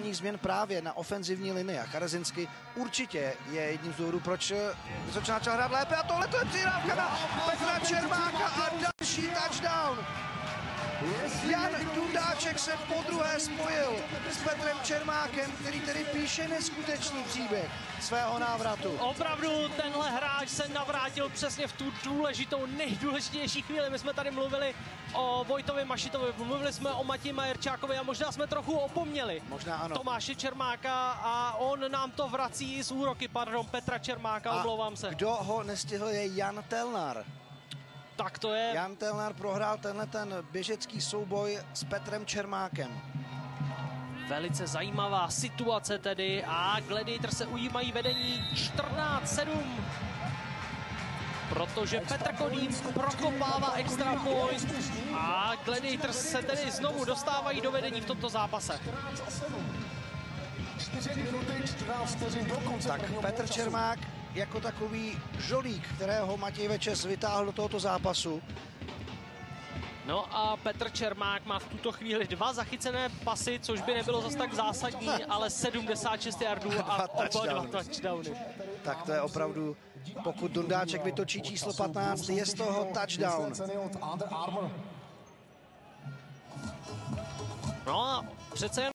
změn právě na ofenzivní linii a Karezinsky určitě je jedním z důvodů, proč Vysočina začala hrát lépe a tohle to je přihrávka na Petra Čermáka a další touchdown. Jan Dundáček se podruhé spojil s Petrem Čermákem, který tedy píše neskutečný příběh svého návratu. Opravdu tenhle hráč se navrátil přesně v tu důležitou, nejdůležitější chvíli. My jsme tady mluvili o Vojtovi Mašitovi, mluvili jsme o Matěji Majerčákovi a možná jsme trochu opomněli Tomáše Čermáka a on nám to vrací z úroky, Petra Čermáka, omlouvám se. Kdo ho nestihl je Jan Telnar. Tak to je. Jan Telnar prohrál ten běžecký souboj s Petrem Čermákem. Velice zajímavá situace tedy a Gladiators se ujímají vedení 14-7. Protože Petr Kodým prokopává extra point a Gladiators se tedy znovu dostávají do vedení v tomto zápase. Tak Petr Čermák jako takový žolík, kterého Matěj Večes vytáhl do tohoto zápasu. No a Petr Čermák má v tuto chvíli 2 zachycené pasy, což by nebylo zas tak zásadní, ale 76 yardů a oba 2 touchdowny. Tak to je opravdu, pokud Dundáček vytočí číslo 15, je z toho touchdown. No a přece